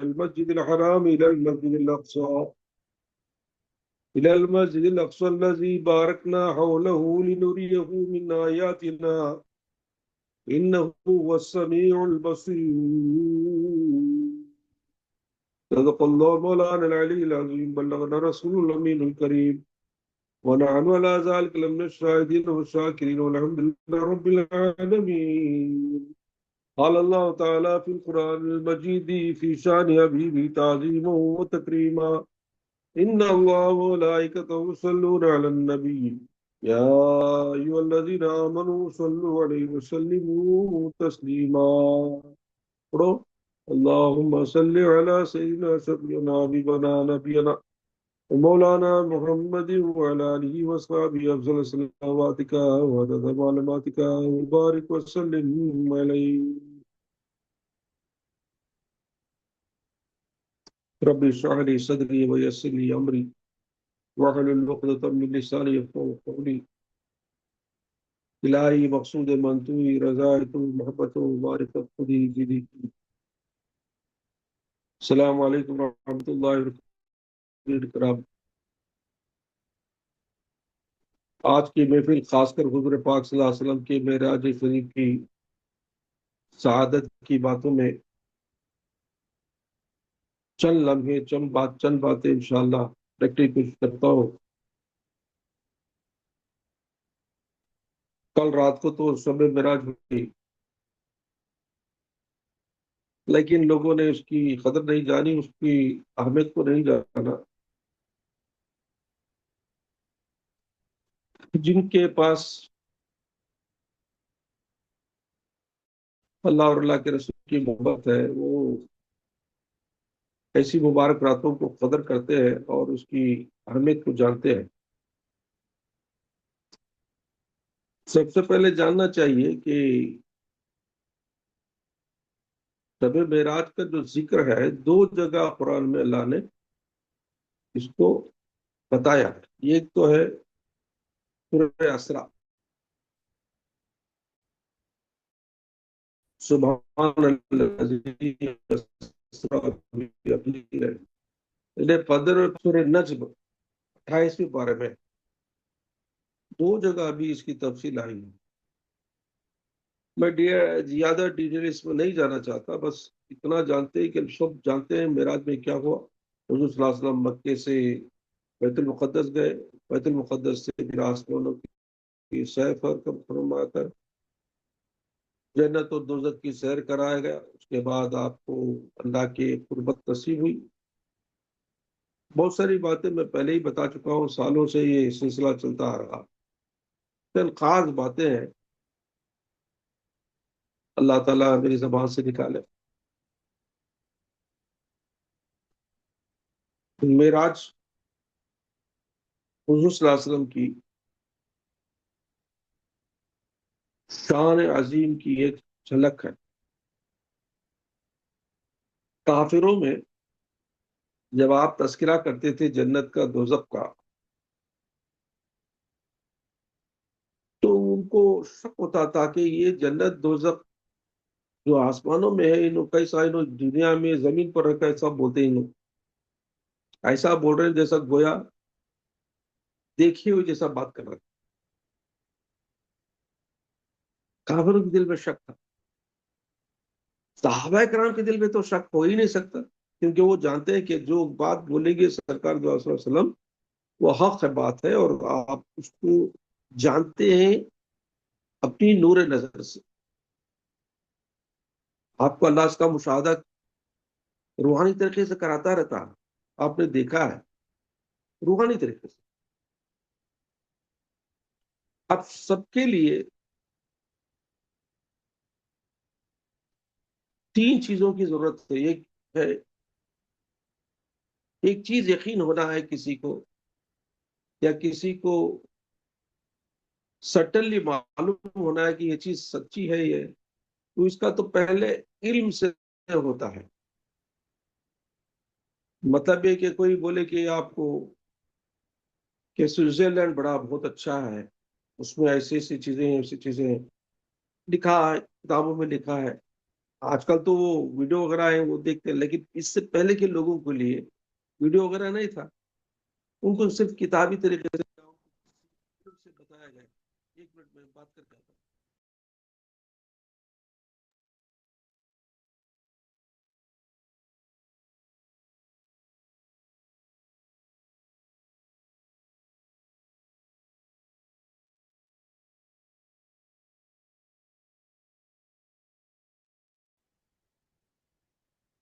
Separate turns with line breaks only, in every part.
المسجد الحرام إلى المسجد الأقصى الذي باركنا حوله لنريه من آياتنا إنه هو السميع البصير. صدق الله مولانا العلي العظيم. بلغنا رسول الأمين الكريم ونحن على ذلك لمن الشاهدين والشاكرين والحمد لله رب العالمين. قال الله تعالى في القرآن المجيد في شأن حبيبه تعظيما وتكريما إن الله وملائكته يصلون على النبي يا أيها الذين آمنوا صلوا عليه وسلموا تسليما. اللهم صل على سيدنا شفيعنا حبيبنا نبينا ومولانا محمد وعلى آله وصحبه أفضل صلواتك وعدد معلوماتك وبارك وسلم عليه. رب اشرح لي صدري ويسر لي أمري واحلل عقدة من لساني يفقهوا قولي. الہی مقصود منتوی رضایت محبت و معرفت خودی جدی. السلام علیکم ورحمۃ اللہ وبرکاتہ. آج کی محفل خاص کر حضور پاک صلی اللہ علیہ وسلم کے معراج شریف کی سعادت کی باتوں میں چند لمحے چند باتیں انشاءاللہ رکھنے کی کوشش کرتا ہوں. کل رات کو تو شب معراج ہوئی لیکن لوگوں نے اس کی قدر نہیں جانی، اس کی اہمیت کو نہیں جانا. جن کے پاس اللہ اور اللہ کے رسول کی محبت ہے وہ ایسی مبارک راتوں کو قدر کرتے ہیں اور اس کی اہمیت کو جانتے ہیں. سب سے پہلے جاننا چاہیے کہ شب معراج کا جو ذکر ہے 2 جگہ قرآن میں اللہ نے اس کو بتایا ہے. ایک تو ہے سورہ اسراء، سبحان الذی اسرا بعبدہ قدر. سورہ نجم 28ویں پارے میں 2 جگہ بھی اس کی تفصیل آئی ہے. میں زیادہ ڈیٹیل اس میں نہیں جانا چاہتا، بس اتنا جانتے ہیں کہ سب جانتے ہیں معراج میں کیا ہوا. حضور صلی اللہ علیہ وسلم مکے سے بیت المقدس گئے، بیت المقدس سے پھر آسمانوں کی سیر فرما کر جنت اور دوزخ کی سیر کرایا گیا. اس کے بعد آپ کو اللہ کے قربت نصیب ہوئی. بہت ساری باتیں میں پہلے ہی بتا چکا ہوں، سالوں سے یہ سلسلہ چلتا آ رہا. چند خاص باتیں ہیں اللہ تعالیٰ میری زبان سے نکالے. معراج حضور صلی اللہ علیہ وسلم کی شان عظیم کی ایک جھلک ہے. کافروں میں جب آپ تذکرہ کرتے تھے جنت کا دوزخ کا تو ان کو شک ہوتا تھا کہ یہ جنت دوزخ جو آسمانوں میں ہے انہوں کیسا، انہوں دنیا میں زمین پر رکھا ایسا بولتے ہیں، انہوں ایسا بول رہے ہیں جیسا گویا دیکھے ہوئے جیسا بات کر رہے. کافروں کے دل میں شک تھا. صحابہ کرام کے دل میں تو شک ہو ہی نہیں سکتا کیونکہ وہ جانتے ہیں کہ جو بات بولیں گے سرکار صلی اللہ علیہ وسلم وہ حق ہے بات ہے، اور آپ اس کو جانتے ہیں اپنی نور نظر سے. آپ کو اللہ اس کا مشاہدہ روحانی طریقے سے کراتا رہتا ہے، آپ نے دیکھا ہے روحانی طریقے سے. اب سب کے لیے 3 چیزوں کی ضرورت ہے. ایک چیز یقین ہونا ہے کسی کو، یا کسی کو سٹنلی معلوم ہونا ہے کہ یہ چیز سچی ہے. یہ تو اس کا تو پہلے علم سے ہوتا ہے. مطلب یہ کہ کوئی بولے کہ آپ کو کہ سوئٹزرلینڈ بہت اچھا ہے، اس میں ایسی ایسی چیزیں ہیں، ایسی چیزیں ہیں، لکھا ہے کتابوں میں لکھا ہے. آج کل تو وہ ویڈیو وغیرہ ہے وہ دیکھتے ہیں، لیکن اس سے پہلے کے لوگوں کے لیے ویڈیو وغیرہ نہیں تھا، ان کو صرف کتابی طریقے سے بتایا گیا. 1 منٹ میں بات کر کے آتا ہوں.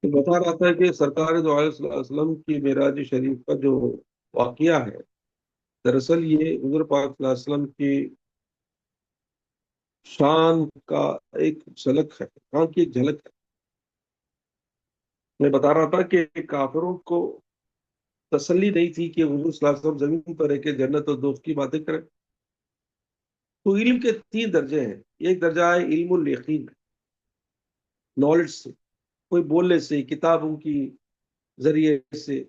تو بتا رہا تھا کہ سرکار دو علیہ صلی اللہ علیہ وسلم کی معراج شریف کا جو واقعہ ہے، دراصل یہ حضور پاک صلی اللہ علیہ وسلم کی شان کا ایک جھلک ہے، شان کی ایک جھلک ہے. میں بتا رہا تھا کہ کافروں کو تسلی نہیں تھی کہ حضور صلی اللہ علیہ وسلم زمین پر رہ کے جنت اور دوست کی باتیں کریں. تو علم کے 3 درجے ہیں. ایک درجہ ہے علم الیقین، نالج سے، کوئی بولنے سے، کتابوں کی ذریعے سے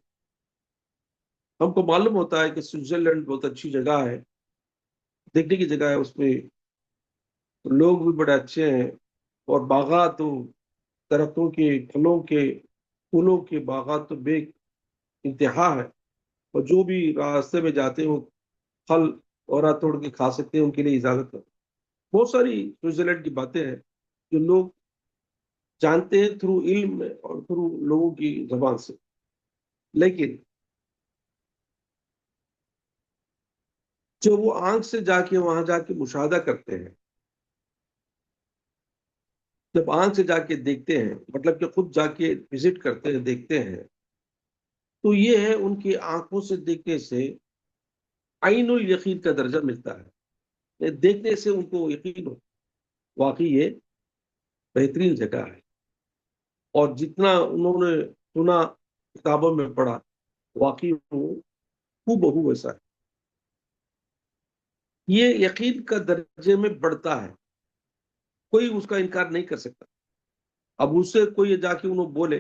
ہم کو معلوم ہوتا ہے کہ سوئٹزرلینڈ بہت اچھی جگہ ہے، دیکھنے کی جگہ ہے، اس میں لوگ بھی بڑے اچھے ہیں، اور باغات و درختوں کے، پھلوں کے، پھولوں کے باغات تو بے انتہا ہے، اور جو بھی راستے میں جاتے ہیں وہ پھل اور توڑ کے کھا سکتے ہیں، ان کے لیے اجازت ہے. بہت ساری سوئٹزرلینڈ کی باتیں ہیں جو لوگ جانتے ہیں تھرو علم اور تھرو لوگوں کی زبان سے. لیکن جو وہ آنکھ سے جا کے وہاں جا کے مشاہدہ کرتے ہیں، جب آنکھ سے جا کے دیکھتے ہیں، مطلب کہ خود جا کے وزٹ کرتے ہیں، دیکھتے ہیں، تو یہ ہے ان کی آنکھوں سے دیکھنے سے عین الیقین کا درجہ ملتا ہے. دیکھنے سے ان کو یقین ہو واقعی یہ بہترین جگہ ہے، اور جتنا انہوں نے سنا، کتابوں میں پڑھا، واقعی ہو بہو ویسا ہے. یہ یقین کا درجے میں بڑھتا ہے، کوئی اس کا انکار نہیں کر سکتا. اب اس سے کوئی جا کے انہوں بولے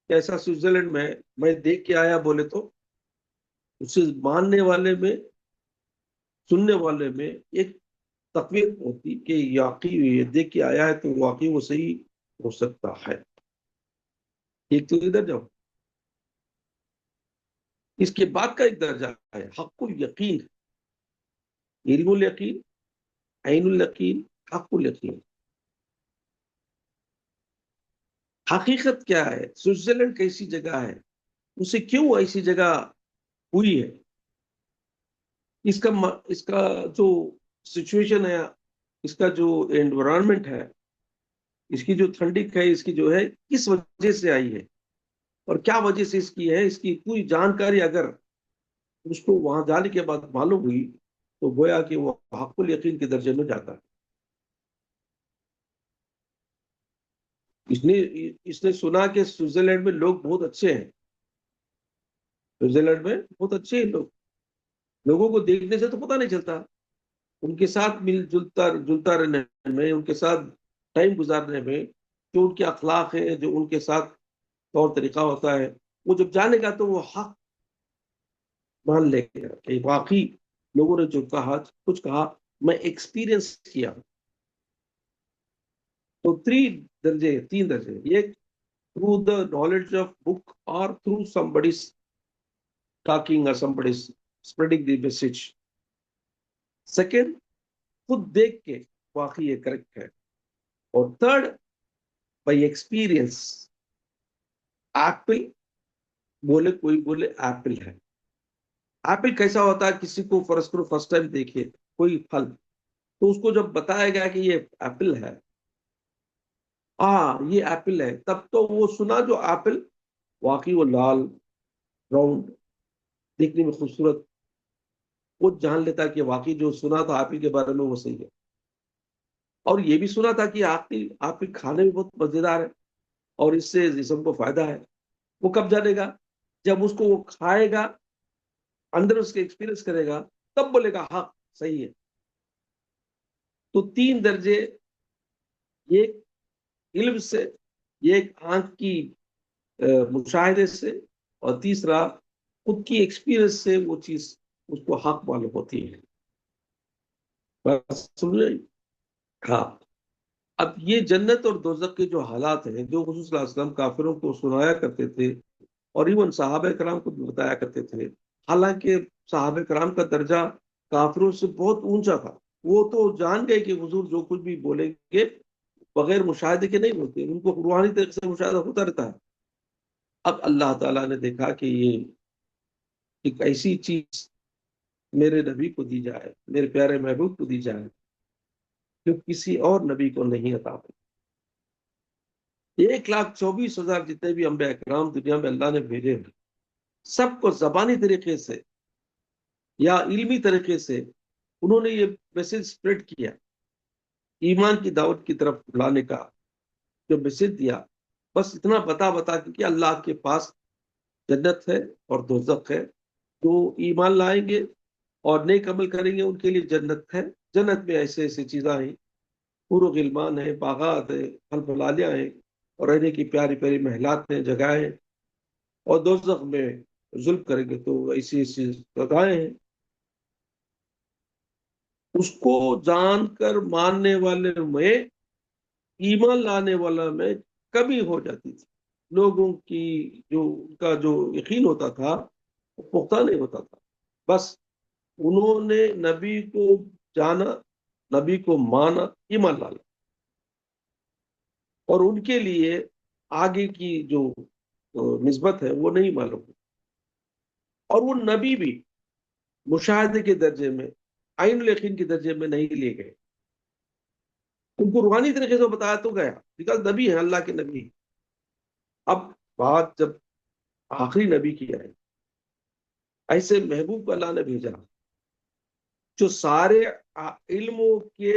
کہ ایسا سوئٹزرلینڈ میں دیکھ کے آیا بولے، تو اس سے ماننے والے میں، سننے والے میں ایک تقویت ہوتی کہ واقعی یہ دیکھ کے آیا ہے تو واقعی وہ صحیح ہو سکتا ہے. ایک تو ادھر جاؤ. اس کے بعد کا ایک درجہ ہے حق الیقین، علم الیقین، عین الیقین، حق الیقین. حقیقت کیا ہے؟ سوئٹزرلینڈ کیسی جگہ ہے؟ اسے کیوں ایسی جگہ ہوئی ہے؟ اس کا جو سچویشن ہے، اس کا جو انوائرمنٹ ہے، اس کی جو ٹھنڈک ہے، اس کی جو ہے کس وجہ سے آئی ہے، اور کیا وجہ سے اس کی ہے، اس کی کوئی جانکاری اگر اس کو وہاں جانے کے بعد معلوم ہوئی تو گویا کہ وہ حق الیقین کے درجے میں جاتا ہے. اس نے اس نے سنا کہ سوئٹزرلینڈ میں لوگ بہت اچھے ہیں، سوئٹزرلینڈ میں بہت اچھے ہیں لوگ، لوگوں کو دیکھنے سے تو پتہ نہیں چلتا، ان کے ساتھ مل جلتا جلتا رہنے میں، ان کے ساتھ ٹائم گزارنے میں، جو ان کے اخلاق ہے، جو ان کے ساتھ طور طریقہ ہوتا ہے، وہ جب جانے گا تو وہ حق مان لے گا کہ واقعی لوگوں نے جو کہا، کچھ کہا، میں ایکسپیرئنس کیا. تو 3 درجے یہ through the knowledge of book اور through somebody's talking or somebody's spreading the message. Second, خود دیکھ کے واقعی یہ کریکٹ ہے. اور تھرڈ، بائی ایکسپیرئنس. ایپل بولے، کوئی بولے ایپل ہے. ایپل کیسا ہوتا ہے؟ کسی کو فرض کرو فرسٹ ٹائم دیکھیے کوئی پھل، تو اس کو جب بتایا گیا کہ یہ ایپل ہے، یہ ایپل ہے، تب تو وہ سنا جو ایپل واقعی وہ لال، راؤنڈ، دیکھنے میں خوبصورت، وہ جان لیتا کہ واقعی جو سنا تھا ایپل کے بارے میں وہ صحیح ہے. اور یہ بھی سنا تھا کہ ایپل کھانے میں بہت مزیدار ہے اور اس سے جسم کو فائدہ ہے. وہ کب جانے گا؟ جب اس کو وہ کھائے گا، اندر اس کے ایکسپیرئنس کرے گا، تب بولے گا ہاں صحیح ہے. تو 3 درجے، ایک علم سے، ایک آنکھ کی مشاہدے سے، اور تیسرا خود کی ایکسپیرئنس سے وہ چیز اس کو حق معلوم ہوتی ہے. بس سن رہے؟ ہاں. اب یہ جنت اور دوزخ کے جو حالات ہیں جو حضور صلی اللہ علیہ وسلم کافروں کو سنایا کرتے تھے اور ایون صحابہ کرام کو بھی بتایا کرتے تھے، حالانکہ صحابہ کرام کا درجہ کافروں سے بہت اونچا تھا، وہ تو جان گئے کہ حضور جو کچھ بھی بولیں گے بغیر مشاہدے کے نہیں ہوتے، ان کو روحانی طریقے سے مشاہدہ ہوتا رہتا ہے۔ اب اللہ تعالیٰ نے دیکھا کہ یہ ایک ایسی چیز میرے نبی کو دی جائے، میرے پیارے محبوب کو دی جائے جو کسی اور نبی کو نہیں عطا ہوئی۔ 1,24,000 جتنے بھی انبیاء کرام دنیا میں اللہ نے بھیجے ہیں، سب کو زبانی طریقے سے یا علمی طریقے سے انہوں نے یہ میسج اسپریڈ کیا، ایمان کی دعوت کی طرف بلانے کا جو میسج دیا، بس اتنا بتا کہ اللہ کے پاس جنت ہے اور دوزخ ہے، جو ایمان لائیں گے اور نیک عمل کریں گے ان کے لیے جنت ہے، جنت میں ایسے ایسی چیزیں ہیں، حور و غلمان ہیں، باغات ہیں، پھل پھلالیاں ہیں، اور رہنے کی پیاری پیاری محلات ہیں، جگہیں ہیں، اور دوزخ میں ظلم کریں گے تو ایسی ایسی سزائیں ہیں۔ اس کو جان کر ماننے والے میں، ایمان لانے والا میں کمی ہو جاتی تھی، لوگوں کی جو ان کا جو یقین ہوتا تھا وہ پختہ نہیں ہوتا تھا۔ بس انہوں نے نبی کو جانا، نبی کو مانا، ایمان لانا، اور ان کے لیے آگے کی جو نسبت ہے وہ نہیں معلوم، اور وہ نبی بھی مشاہدے کے درجے میں، عین الیقین کے درجے میں نہیں لیے گئے، ان کو روحانی طریقے سے بتایا تو گیا، بیکاز نبی ہے، اللہ کے نبی۔ اب بات جب آخری نبی کی آئی، ایسے محبوب کو اللہ نے بھیجا جو سارے علموں کے،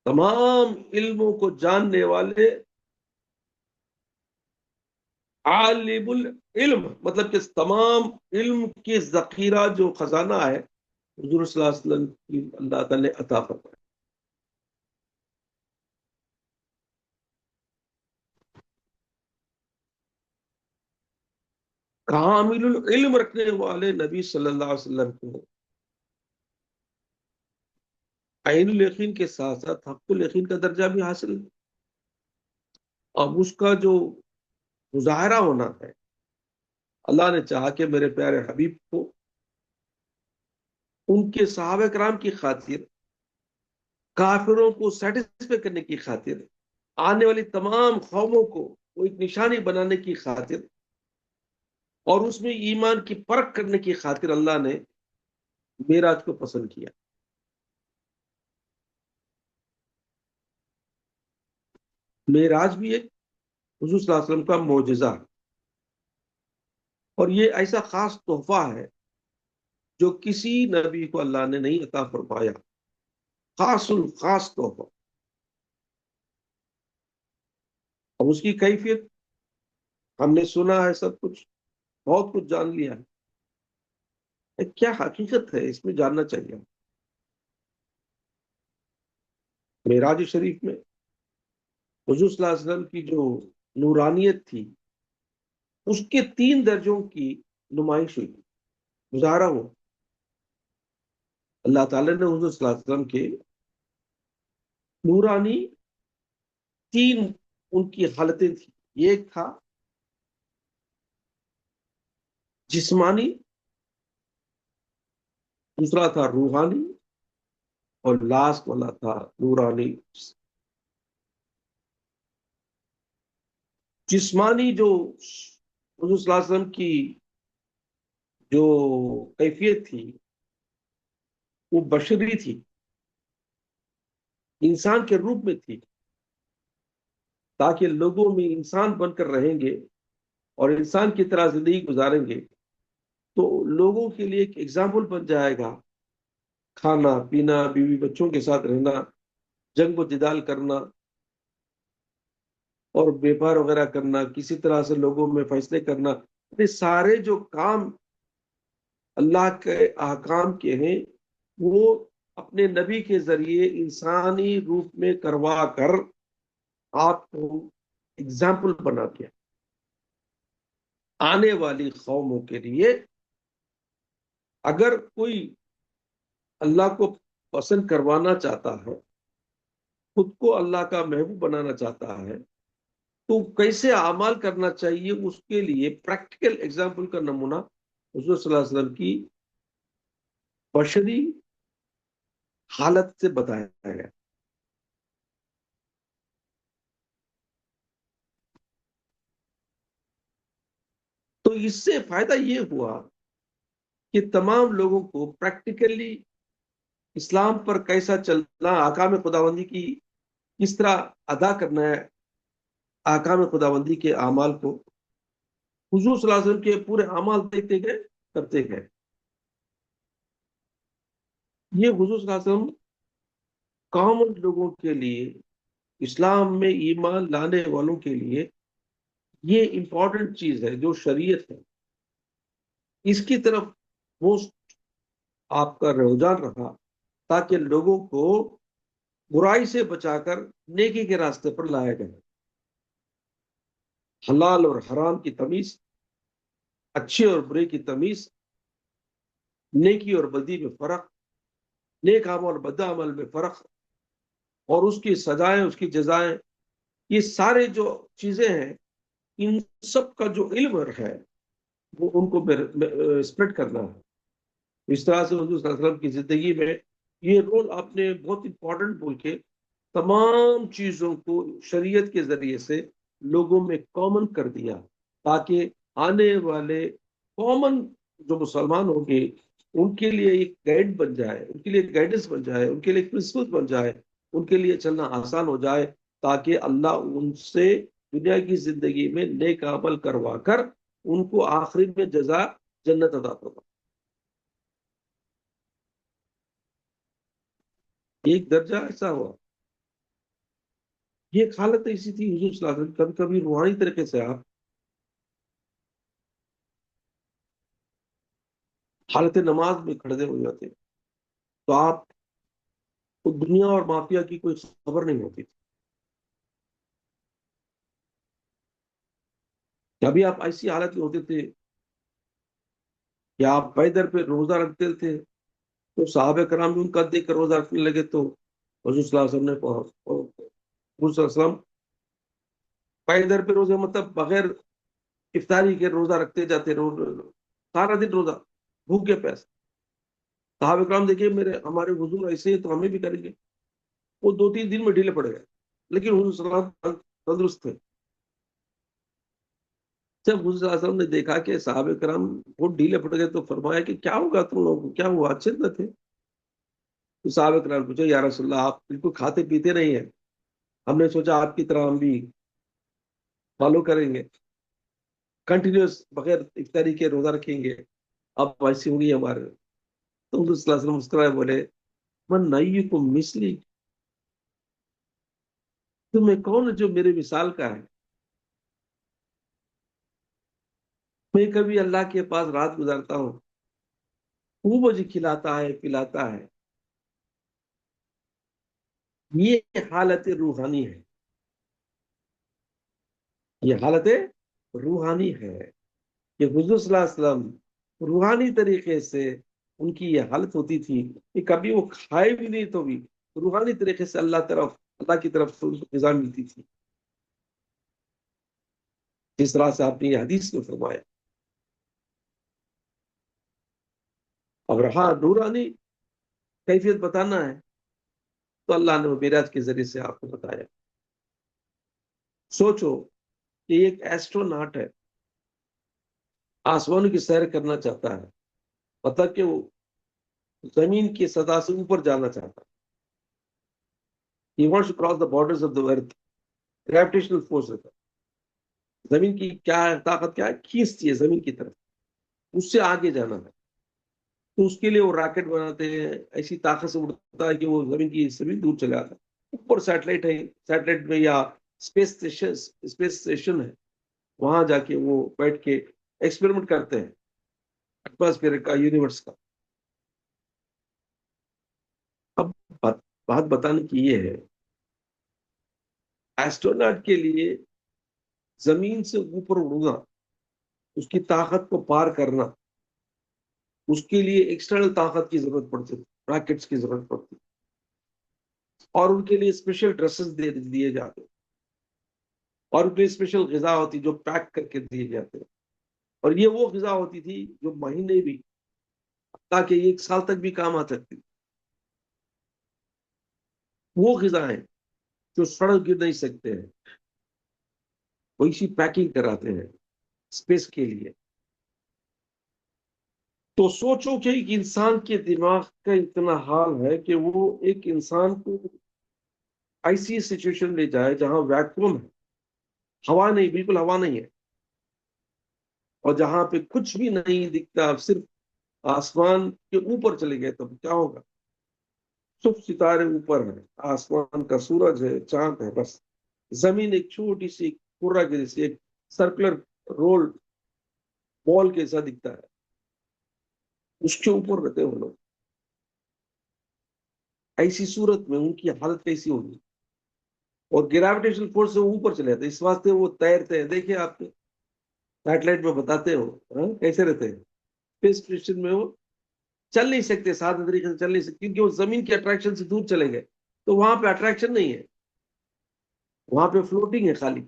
تمام علموں کو جاننے والے، عالم العلم، مطلب کہ تمام علم کے ذخیرہ جو خزانہ ہے حضور صلی اللہ علیہ وسلم کی اللہ تعالی نے عطا فرمایا۔ کامل العلم رکھنے والے نبی صلی اللہ علیہ وسلم کو عین الیقین کے ساتھ ساتھ حق الیقین کا درجہ بھی حاصل ہے۔ اب اس کا جو مظاہرہ ہونا ہے، اللہ نے چاہا کہ میرے پیارے حبیب کو ان کے صحابہ کرام کی خاطر، کافروں کو سیٹسفائی کرنے کی خاطر، آنے والی تمام قوموں کو وہ ایک نشانی بنانے کی خاطر، اور اس میں ایمان کی پرکھ کرنے کی خاطر اللہ نے معراج کو پسند کیا۔ معراج بھی ایک حضور صلی اللہ علیہ وسلم کا معجزہ ہے، اور یہ ایسا خاص تحفہ ہے جو کسی نبی کو اللہ نے نہیں عطا فرمایا، خاص الخاص تحفہ۔ اب اس کی کیفیت ہم نے سنا ہے، سب کچھ بہت کچھ جان لیا ہے، کیا حقیقت ہے اس میں جاننا چاہیے۔ معراج شریف میں حضور صلی اللہ علیہ وسلم کی جو نورانیت تھی، اس کے 3 درجوں کی نمائش ہوئی، مظاہرہ ہوا۔ اللہ تعالیٰ نے حضور صلی اللہ علیہ وسلم کے نورانی 3 ان کی حالتیں تھیں، ایک تھا جسمانی، دوسرا تھا روحانی، اور لاسٹ والا تھا نورانی۔ جسمانی جو حضور صلی اللہ علیہ وسلم کی جو کیفیت تھی وہ بشری تھی، انسان کے روپ میں تھی، تاکہ لوگوں میں انسان بن کر رہیں گے اور انسان کی طرح زندگی گزاریں گے تو لوگوں کے لیے ایک ایگزامپل بن جائے گا، کھانا پینا، بیوی بچوں کے ساتھ رہنا، جنگ و جدال کرنا، اور بیپار وغیرہ کرنا، کسی طرح سے لوگوں میں فیصلے کرنا، یہ سارے جو کام اللہ کے احکام کے ہیں وہ اپنے نبی کے ذریعے انسانی روپ میں کروا کر آپ کو اگزامپل بنا دیا آنے والی قوموں کے لیے۔ اگر کوئی اللہ کو پسند کروانا چاہتا ہے خود کو اللہ کا محبوب بنانا چاہتا ہے تو کیسے اعمال کرنا چاہیے، اس کے لیے پریکٹیکل ایگزامپل کا نمونہ حضور صلی اللہ علیہ وسلم کی بشری حالت سے بتایا گیا۔ تو اس سے فائدہ یہ ہوا کہ تمام لوگوں کو پریکٹیکلی اسلام پر کیسا چلنا، احکام خداوندی کی کس طرح ادا کرنا ہے، احکام خداوندی کے اعمال کو حضور صلی اللہ علیہ وسلم کے پورے اعمال دیکھتے گئے، کرتے گئے۔ یہ حضور صلی اللہ علیہ وسلم کامن لوگوں کے لیے، اسلام میں ایمان لانے والوں کے لیے یہ امپورٹنٹ چیز ہے جو شریعت ہے، اس کی طرف وہ آپ کا رجحان رہا تاکہ لوگوں کو برائی سے بچا کر نیکی کے راستے پر لایا گیا۔ حلال اور حرام کی تمیز، اچھے اور برے کی تمیز، نیکی اور بدی میں فرق، نیک عمل اور بد عمل میں فرق، اور اس کی سزائیں، اس کی جزائیں، یہ سارے جو چیزیں ہیں، ان سب کا جو علم ہے وہ ان کو اسپریڈ کرنا ہے۔ اس طرح سے حضور صلی اللہ علیہ وسلم کی زندگی میں یہ رول آپ نے بہت امپورٹنٹ بول کے تمام چیزوں کو شریعت کے ذریعے سے لوگوں میں کامن کر دیا، تاکہ آنے والے کامن جو مسلمان ہوں گے ان کے لیے ایک گائیڈ بن جائے، ان کے لیے گائیڈنس بن جائے، ان کے لیے پرنسپل بن جائے، ان کے لیے چلنا آسان ہو جائے، تاکہ اللہ ان سے دنیا کی زندگی میں نیک عمل کروا کر ان کو آخری میں جزا جنت عطا فرمائے۔ ایک درجہ ایسا ہوا، یہ ایک حالت ایسی تھی حضور صلی اللہ علیہ وسلم، کبھی کبھی روحانی طریقے سے آپ حالت نماز میں کھڑے ہو جاتے تو آپ کو دنیا اور مافیا کی کوئی خبر نہیں ہوتی تھی۔ کبھی آپ ایسی حالت میں ہوتے تھے کہ آپ پیدر پہ روزہ رکھتے تھے تو صحابہ کرام بھی ان کا دیکھ کر روزہ رکھنے لگے، تو حضور صلی اللہ علیہ وسلم نے حضور صلی اللہ علیہ وسلم پیدر پہ روزے مطلب بغیر افطاری کے روزہ رکھتے جاتے، سارا دن روزہ بھوکے پیسے۔ صحابہ کرام دیکھیے ہمارے حضور ایسے ہیں تو ہمیں بھی کریں گے، وہ 2-3 دن میں ڈھیلے پڑ گئے، لیکن حضور صلی اللہ علیہ وسلم تندرست تھے۔ جب حضور صلی اللہ علیہ وسلم نے دیکھا کہ صحابہ کرام بہت ڈھیلے پڑ گئے تو فرمایا کہ کیا ہوگا تم لوگوں کو، کیا ہوا، اچھے نہ تھے؟ تو صحابہ کرام نے پوچھا یا رسول اللہ آپ بالکل کھاتے پیتے نہیں ہیں، ہم نے سوچا آپ کی طرح ہم بھی فالو کریں گے، کنٹینیوس بغیر افطاری کے روزہ رکھیں گے، اب ایسی ہوگی ہمارے۔ تو حضور صلی اللہ علیہ وسلم مسکرائے بولے من نبیکم مثلی، تمہیں کون ہے جو میرے مثال کا ہے؟ میں کبھی اللہ کے پاس رات گزارتا ہوں، وہ مجھے کھلاتا ہے پلاتا ہے۔ یہ حالت روحانی ہے، یہ حالت روحانی ہے کہ حضور صلی اللہ علیہ وسلم روحانی طریقے سے ان کی یہ حالت ہوتی تھی کہ کبھی وہ کھائے بھی نہیں تو بھی روحانی طریقے سے اللہ کی طرف سے ان کو غذا ملتی تھی، جس طرح سے آپ نے یہ حدیث میں فرمایا۔ اب رہا نورانی کیفیت بتانا ہے تو اللہ نے معراج کے ذریعے سے آپ کو بتایا۔ سوچو کہ ایک ایسٹروناٹ ہے، آسمانوں کی سیر کرنا چاہتا ہے، مطلب کہ وہ زمین کی سطح سے اوپر جانا چاہتا ہے۔ He wants to cross the borders of the earth. Gravitational force ہے، زمین کی کیا ہے طاقت، کیا ہے کھینچتی ہے زمین کی طرف، اس سے آگے جانا ہے۔ تو اس کے لیے وہ راکٹ بناتے ہیں، ایسی طاقت سے اڑتا ہے کہ وہ زمین کی زمین دور چلے آتا ہے۔ اوپر سیٹلائٹ ہے، سیٹلائٹ میں یا اسپیس اسٹیشن ہے، وہاں جا کے وہ بیٹھ کے ایکسپیریمنٹ کرتے ہیں ایٹماسفیئر کا، یونیورس کا۔ اب بات بتانے کی یہ ہے، ایسٹروناٹ کے لیے زمین سے اوپر اڑنا، اس کی طاقت کو پار کرنا، اس کے لیے ایکسٹرنل طاقت کی ضرورت پڑتی ہے، راکٹس کی ضرورت پڑتی ہے۔ اور ان کے لیے اسپیشل ڈریسز دیے جاتے، اور ان کے لیے اسپیشل غذا ہوتی جو پیک کر کے دیے جاتے، اور یہ وہ غذا ہوتی تھی جو مہینے بھی، تاکہ 1 سال تک بھی کام آ سکتی، وہ غذا ہیں جو سڑک گر نہیں سکتے ہیں، وہ اسی پیکنگ کراتے ہیں اسپیس کے لیے۔ تو سوچو کہ ایک انسان کے دماغ کا اتنا حال ہے کہ وہ ایک انسان کو ایسی سچویشن لے جائے جہاں ویکیوم ہے، ہوا نہیں، بالکل ہوا نہیں ہے، اور جہاں پہ کچھ بھی نہیں دکھتا، صرف آسمان کے اوپر چلے گئے تب کیا ہوگا؟ صرف ستارے اوپر ہیں، آسمان کا سورج ہے، چاند ہے، بس زمین ایک چھوٹی سی کرہ کے جیسے ایک سرکولر رول بال کے جیسا دکھتا ہے، اس کے اوپر رہتے ہیں وہ لوگ۔ ایسی صورت میں ان کی حالت کیسی ہوگی؟ اور گریویٹیشن فورس سے اوپر چلے جاتے، اس واسطے وہ تیرتے ہیں۔ دیکھیں آپ سیٹلائٹ میں بتاتے ہو کیسے رہتے ہیں اسپیس اسٹیشن میں، وہ چل نہیں سکتے، سادہ طریقے سے چل نہیں سکتے، کیونکہ وہ زمین کے اٹریکشن سے دور چلے گئے، تو وہاں پہ اٹریکشن نہیں ہے، وہاں پہ فلوٹنگ ہے خالی۔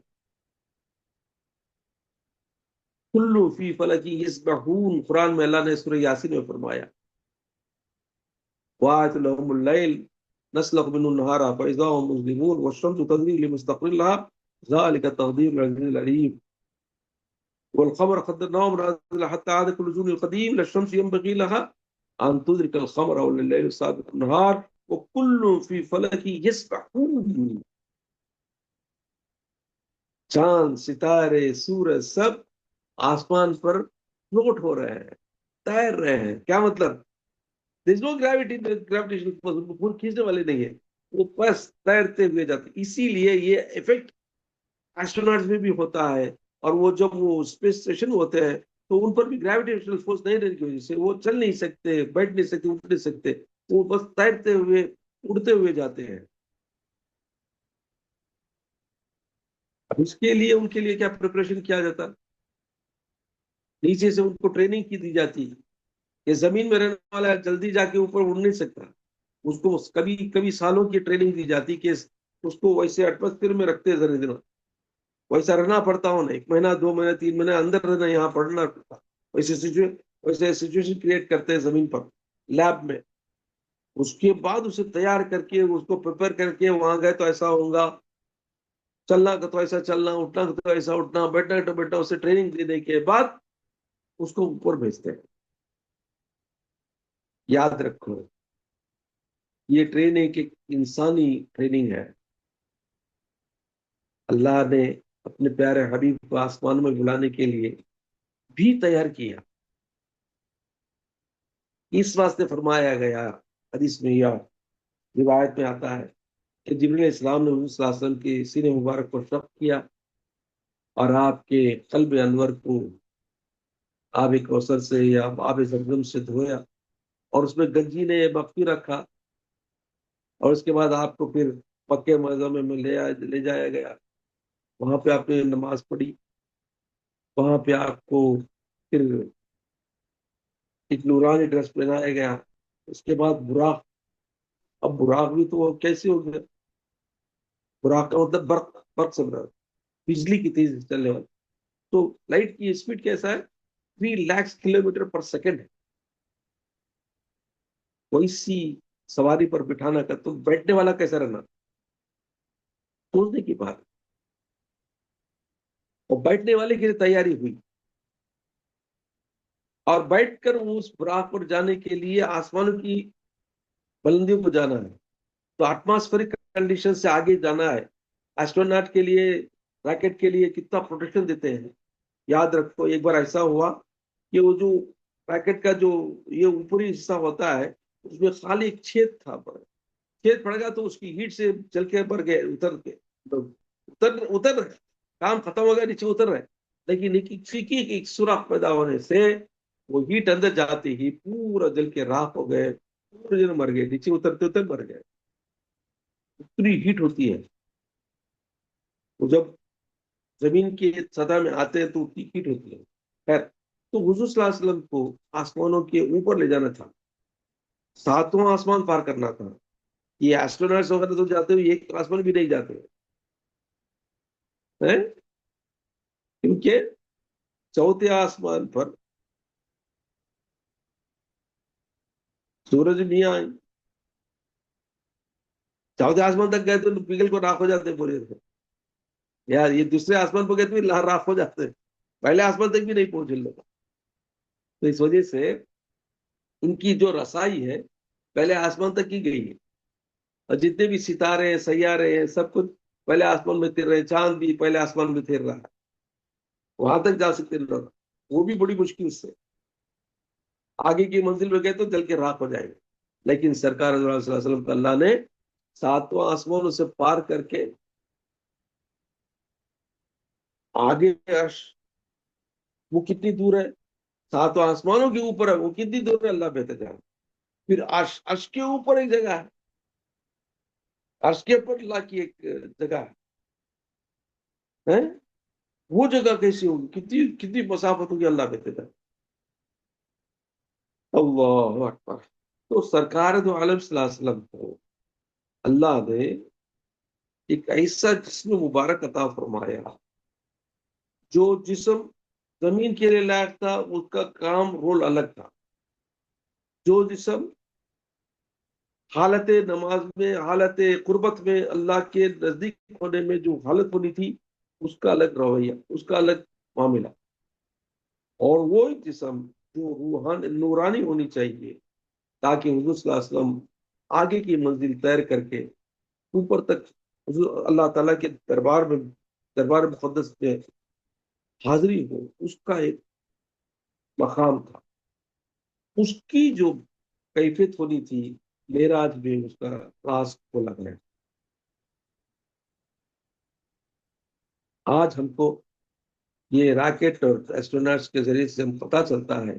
کلو فی فلک یسبحون، قرآن میں اللہ نے سورہ یاسین میں فرمایا، وَآتَ لَهُمُ اللَّيْلَ نَسْلَخْ مِنْهُ النَّهَارَ فَإِذَا هُمْ مُظْلِمُونَ وَالشَّمْسُ تَجْرِي لِمُسْتَقَرٍّ لَهَا ذَلِكَ تَقْدِيرُ الْعَزِيزِ الْعَلِيمِ والقمر قدرناه منازل حتى عاد كالعرجون القديم لا الشمس ينبغي لها أن تدرك القمر ولا الليل سابق النهار وكل في فلك يسبحون۔ چاند، ستارے، سورج سب آسمان پر فلوٹ ہو رہے ہیں، تیر رہے ہیں۔ کیا مطلب؟ There is no gravity، gravitation force کھینچنے والے نہیں ہے، وہ بس تیرتے ہوئے جاتے۔ اسی لیے یہ افیکٹ ایسٹروناٹس میں بھی ہوتا ہے، اور وہ جب وہ اسپیس اسٹیشن ہوتے ہیں تو ان پر بھی گریویٹیشنل فورس نہیں رہنے کی وجہ سے وہ چل نہیں سکتے، بیٹھ نہیں سکتے، اٹھ نہیں سکتے، وہ بس تیرتے ہوئے، اڑتے ہوئے جاتے ہیں۔ اب اس کے لیے ان کے لیے کیا پریپریشن کیا جاتا؟ نیچے سے ان کو ٹریننگ کی دی جاتی کہ زمین میں رہنے والا جلدی جا کے اوپر اڑ نہیں سکتا، اس کو کبھی کبھی سالوں کی ٹریننگ دی جاتی کہ اس کو ویسے ایٹماسفیئر میں رکھتے ذرا دن، ویسا رہنا پڑتا ہو نا، 1 مہینہ 2 مہینے 3 مہینے اندر رہنا، یہاں پڑھنا پڑتا، ویسے سچویشن کریٹ کرتے ہیں زمین پر لیب میں، اس کے بعد اسے تیار کر کے اس کو پریپئر کر کے وہاں گئے تو ایسا ہوگا، چلنا کا تو ایسا چلنا، اٹھنا کا تو ایسا اٹھنا، بیٹھنا کا تو بیٹھنا، اسے ٹریننگ دینے کے بعد اس کو اوپر بھیجتے ہیں۔ یاد رکھو یہ ٹریننگ ایک انسانی ٹریننگ ہے، اللہ نے اپنے پیارے حبیب کو آسمان میں بلانے کے لیے بھی تیار کیا، اس واسطے فرمایا گیا حدیث میں یا روایت میں آتا ہے کہ جبریل علیہ السلام نے حضور صلی اللہ علیہ وسلم کے سینے مبارک کو شق کیا اور آپ کے قلب انور کو آب کوثر سے یا آب زمزم سے دھویا، اور اس میں گنجی نے مخفی رکھا، اور اس کے بعد آپ کو پھر مکہ معظمہ میں لے جایا گیا، وہاں پہ آپ نے نماز پڑھی، وہاں پہ آپ کو پھر ایک نورانی ڈریس پہنایا گیا، اس کے بعد براق، اب براق بھی تو کیسے ہو گیا؟ براق کا مطلب برق، برق سے مراد بجلی کی تیزی سے چلنے والا، تو لائٹ کی اسپیڈ کیسا ہے؟ 3 لاکھ کلومیٹر پر سیکنڈ ہے، کوئی سی سواری پر بٹھانا کا، تو بیٹھنے والا کیسا رہنا؟ سوچنے کی بات، اور بیٹھنے والے کی تیاری ہوئی، اور بیٹھ کر اس براق پر جانے کے لیے آسمانوں کی بلندیوں کو جانا ہے، تو ایٹماسفیرک کنڈیشن سے آگے جانا ہے۔ ایسٹروناٹ کے لیے، راکٹ کے لیے کتنا پروٹیکشن دیتے ہیں؟ یاد رکھو ایک بار ایسا ہوا کہ وہ جو راکٹ کا جو یہ اوپری حصہ ہوتا ہے اس میں خالی ایک چھید تھا، چھید پڑ گیا تو اس کی ہیٹ سے جل کے بڑھ گئے، اتر کے اتر کام ختم ہو گیا، نیچے اتر رہے، لیکن ایک سوراخ پیدا ہونے سے وہ ہیٹ اندر جاتے ہی پورا جل کے راکھ ہو گئے، پورے جن مر گئے، نیچے اترتے اتر مر گئے، اتنی ہیٹ ہوتی ہے، وہ جب زمین کی سطح میں آتے ہیں تو اتنی ہیٹ ہوتی ہے۔ خیر، تو حضور صلی اللہ علیہ وسلم کو آسمانوں کے اوپر لے جانا تھا، 7واں آسمان پار کرنا تھا، یہ ایسٹرونٹس وغیرہ تو جاتے ہوئے ایک آسمان بھی نہیں جاتے ہیں، کیونکہ چوتھے آسمان پر سورج نہیں آئے، چوتھے آسمان تک گئے تو پگھل کو راکھ ہو جاتے پورے سے، یار یہ دوسرے آسمان پر گئے تو راکھ ہو جاتے، پہلے آسمان تک بھی نہیں پہنچے لوگ. تو اس وجہ سے ان کی جو رسائی ہے پہلے آسمان تک کی گئی ہے، اور جتنے بھی ستارے ہیں سیارے ہیں سب کچھ پہلے آسمان میں تیر رہے، چاند بھی پہلے آسمان میں تیر رہا ہے، وہاں تک جا سکتے لوگ، وہ بھی بڑی مشکل سے. آگے کی منزل میں گئے تو جل کے راکھ ہو جائے گا. لیکن سرکار صلی اللہ علیہ وسلم اللہ نے ساتواں آسمان سے پار کر کے آگے عرش، وہ کتنی دور ہے، ساتوں آسمانوں کے اوپر ہے، وہ کتنی دور ہے اللہ بہتر جانے. پھر عرش کے اوپر ایک جگہ ہے، عرش کے اوپر اللہ کی ایک جگہ ہے، وہ جگہ کیسی ہوگی، کتنی کتنی مسافت ہوگی اللہ بہتر جانے. اللہ اکبر. تو سرکار دو عالم صلی اللہ علیہ وسلم کو اللہ نے ایک ایسا جسم مبارک عطا فرمایا، جو جسم زمین کے لیے لائق تھا اس کا کام رول الگ تھا. جو جسم حالت نماز میں، حالت قربت میں، اللہ کے نزدیک ہونے میں جو حالت ہونی تھی اس کا الگ رویہ، اس کا الگ معاملہ. اور وہ جسم جو نورانی ہونی چاہیے تاکہ حضور صلی اللہ علیہ وسلم آگے کی منزل طے کر کے اوپر تک حضور اللہ تعالیٰ کے دربار مقدس میں حاضری ہو، اس کا ایک مقام تھا. اس کی جو کیفیت ہونی تھی معراج میں اس کا راز کھولا گیا. آج ہم کو یہ راکٹ اور ایسٹرونٹس کے ذریعے سے ہم پتہ چلتا ہے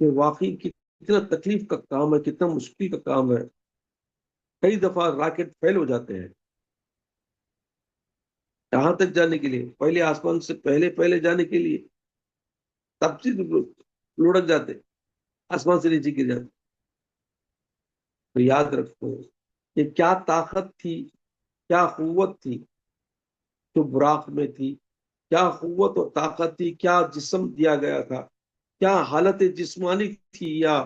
کہ واقعی کتنا تکلیف کا کام ہے، کتنا مشکل کا کام ہے. کئی دفعہ راکٹ فیل ہو جاتے ہیں یہاں تک جانے کے لیے، پہلے آسمان سے پہلے جانے کے لیے، تب سے لڑک جاتے، آسمان سے نیچے گر جاتے. تو یاد رکھو کہ کیا طاقت تھی، کیا قوت تھی جو براق میں تھی، کیا قوت اور طاقت تھی، کیا جسم دیا گیا تھا، کیا حالت جسمانی تھی یا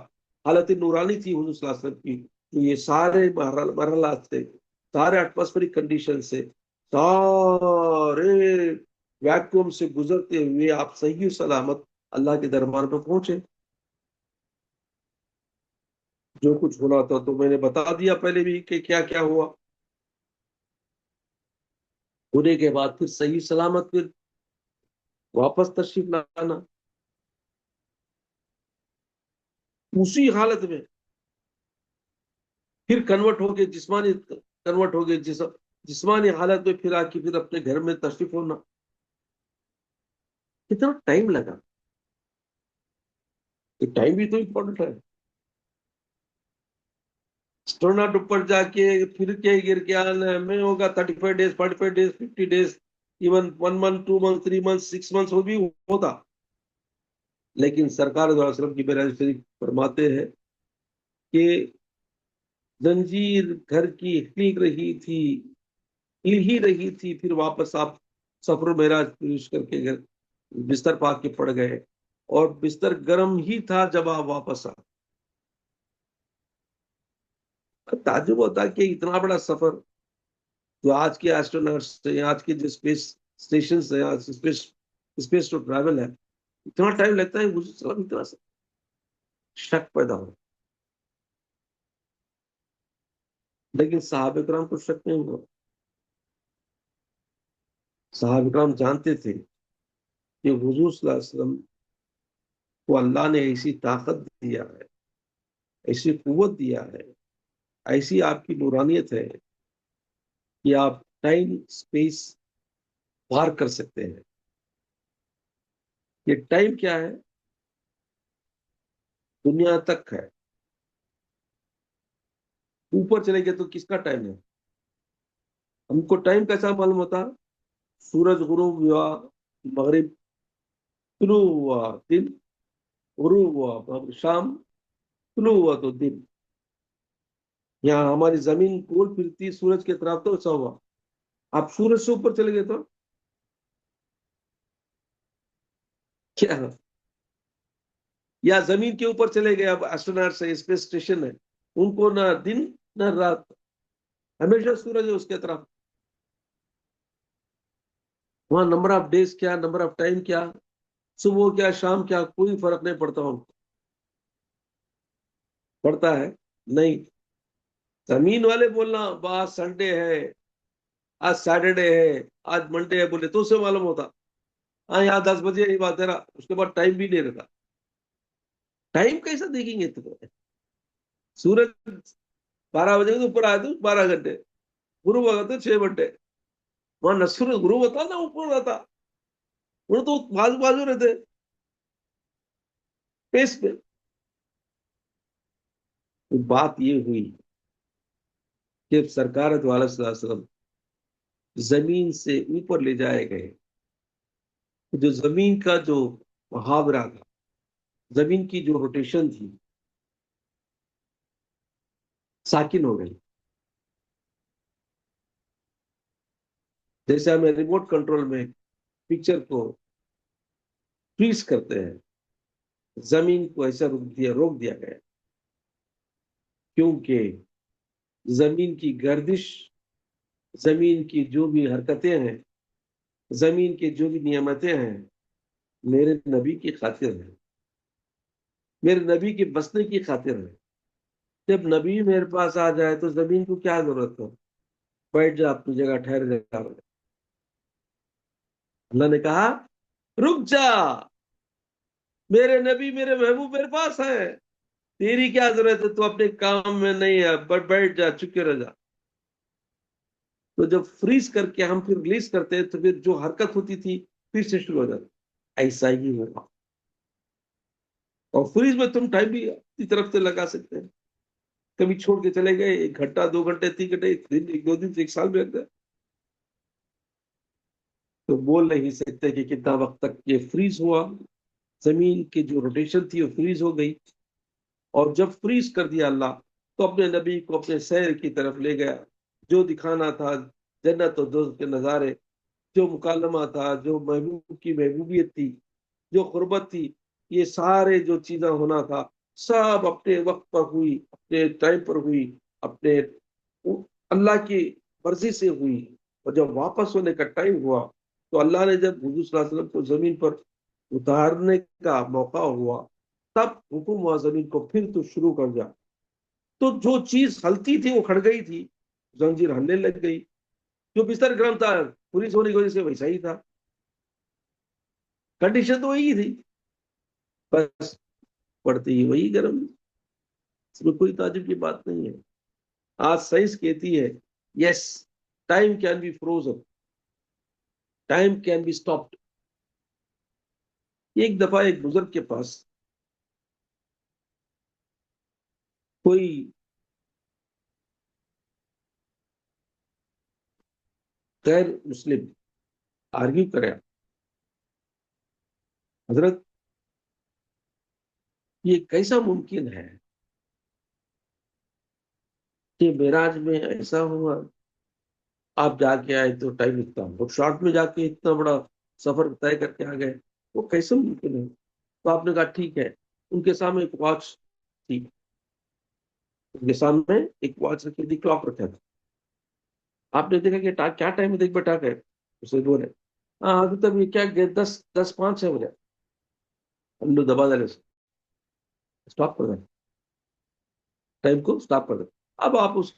حالت نورانی تھی حضور صلی اللہ علیہ وسلم کی. تو یہ سارے مرحلات سے، سارے ایٹماسفیرک کنڈیشن سے، سارے ویکیوم سے گزرتے ہوئے آپ صحیح سلامت اللہ کے دربار میں پہنچے. جو کچھ ہونا تھا تو میں نے بتا دیا پہلے بھی کہ کیا کیا ہوا. ہونے کے بعد پھر صحیح سلامت پھر واپس تشریف لانا اسی حالت میں، پھر کنورٹ ہو کے جسمانی، کنورٹ ہو گئے جسمانی حالت میں، پھر آ کے پھر اپنے گھر میں تشریف ہونا. کتنا ٹائم لگا، یہ ٹائم بھی تو امپورٹنٹ ہے. اسٹروناٹ اوپر جا کے پھر کے گر کے آنا میں ہوگا 35 days 45 days 50 days even 1 month 2 months 3 months 6 months وہ بھی ہوتا. لیکن سرکار صلی اللہ علیہ وسلم کی معراج شریف فرماتے ہیں کہ زنجیر گھر کی ہل ہی رہی تھی، پھر واپس آپ سفر و معراج پیش کر کے بستر پا کے پڑ گئے، اور بستر گرم ہی تھا جب آپ واپس آ. تعجب ہوتا کہ اتنا بڑا سفر جو آج کے ایسٹرونٹس سے، آج کے جو اسپیس اسٹیشن سے، اسپیس ٹو ٹریول ہے، اتنا ٹائم لگتا ہے. اتنا شک پیدا ہو. لیکن صحابہ کرام کو شک نہیں ہوا. صحابہ کرام جانتے تھے کہ حضور صلی اللہ علیہ وسلم کو اللہ نے ایسی طاقت دیا ہے، ایسی قوت دیا ہے، ایسی آپ کی نورانیت ہے کہ آپ ٹائم اسپیس پار کر سکتے ہیں. یہ ٹائم کیا ہے؟ دنیا تک ہے. اوپر چلے گئے تو کس کا ٹائم ہے؟ ہم کو ٹائم کیسا معلوم ہوتا؟ سورج غروب ہوا، مغرب طلوع ہوا، دن غروب ہوا، شام طلوع ہوا تو دن. یہاں ہماری زمین گول پھرتی سورج کے طرف تو ایسا ہوا. آپ سورج سے اوپر چلے گئے تو کیا؟ یا زمین کے اوپر چلے گئے، اب ایسٹروناٹ سے اسپیس اسٹیشن ہے، ان کو نہ دن نہ رات، ہمیشہ سورج ہے اس کے طرف. وہاں نمبر آف ڈیز کیا، نمبر آف ٹائم کیا، صبح کیا شام کیا، کوئی فرق نہیں پڑتا. ان کو پڑتا ہے نہیں. زمین والے بولنا بس سنڈے ہے، آج سیٹرڈے ہے، آج منڈے ہے، بولے تو اسے معلوم ہوتا. ہاں یہاں 10 بجے یہ بات ہے نا، اس کے بعد ٹائم بھی نہیں رہتا. ٹائم کیسا دیکھیں گے تمہیں؟ سورج 12 بجے تو اوپر آئے تو 12 گھنٹے، غروب ہوگا تو 6 گھنٹے. وہاں نہ سورج غروب ہوتا نہ اوپر ہوتا، وہ تو بازو بازو رہتے پیس پہ. بات یہ ہوئی کہ سرکار دو علیہ صلی اللہ علیہ وسلم زمین سے اوپر لے جائے گئے، جو زمین کا جو محاورہ تھا، زمین کی جو روٹیشن تھی ساکن ہو گئی. جیسے ہمیں ریموٹ کنٹرول میں پکچر کو فریز کرتے ہیں، زمین کو ایسا روک دیا گیا، کیونکہ زمین کی گردش، زمین کی جو بھی حرکتیں ہیں، زمین کی جو بھی نعمتیں ہیں، میرے نبی کی خاطر ہے، میرے نبی کے بسنے کی خاطر ہے. جب نبی میرے پاس آ جائے تو زمین کو کیا ضرورت ہے؟ بیٹھ جا اپنی جگہ، ٹھہر جا. اللہ نے کہا رک جا، میرے نبی میرے محبوب میرے پاس ہے، تیری کیا ضرورت ہے؟ تو اپنے کام میں نہیں ہے، بیٹھ جا، چکے رہ جا. تو جب فریز کر کے ہم پھر ریلیز کرتے ہیں تو پھر جو حرکت ہوتی تھی پھر سے شروع ہو جاتی. ایسا ہی ہوگا. اور فریج میں تم ٹائم بھی اپنی طرف سے لگا سکتے ہیں. کبھی چھوڑ کے چلے گئے 1 گھنٹہ 2 گھنٹے 3 گھنٹے، ایک دن، ایک 2 دن سے 1 سال میں رکھ گئے تو بول نہیں سکتے کہ کتنا وقت تک یہ فریز ہوا. زمین کی جو روٹیشن تھی وہ فریز ہو گئی، اور جب فریز کر دیا اللہ تو اپنے نبی کو اپنے سیر کی طرف لے گیا. جو دکھانا تھا جنت و دوزخ کے نظارے، جو مکالمہ تھا، جو محبوب کی محبوبیت تھی، جو قربت تھی، یہ سارے جو چیزیں ہونا تھا سب اپنے وقت پر ہوئی، اپنے ٹائم پر ہوئی، اپنے اللہ کی مرضی سے ہوئی. اور جب واپس ہونے کا ٹائم ہوا تو اللہ نے جب حضور صلی اللہ علیہ وسلم کو زمین پر اتارنے کا موقع ہوا، تب حکم ہوا زمین کو پھر تو شروع کر جا. تو جو چیز ہلتی تھی وہ کھڑ گئی تھی، زنجیر ہلنے لگ گئی. جو بستر گرم تھا پوری ہونے کی وجہ سے ویسا ہی تھا، کنڈیشن تو وہی تھی، بس پڑتی ہی وہی گرم. اس میں کوئی تعجب کی بات نہیں ہے. آج سائنس کہتی ہے yes, time can be frozen, time can be stopped. ایک دفعہ ایک بزرگ کے پاس کوئی غیر مسلم آرگیو کرے، حضرت یہ کیسا ممکن ہے کہ معراج میں ایسا ہوا، آپ جا کے آئے تو ٹائم اتنا بہت شارٹ میں جا کے اتنا بڑا سفر طے کر کے آ گئے، وہ کیسے ممکن ہے؟ تو آپ نے کہا ٹھیک ہے. ان کے سامنے ایک واچ تھی، ان کے سامنے ایک واچ رکھی تھی، کلاک رکھا تھا. آپ نے دیکھا کہ کیا ٹائم ہے؟ دیکھ بیٹا کہ اسے بولے ہاں حضرت اب یہ کیا 10:05 ہے. بولے ہم لوگ دبا دے اسٹاپ کر دیں، ٹائم کو اسٹاپ کر دیں. اب آپ اس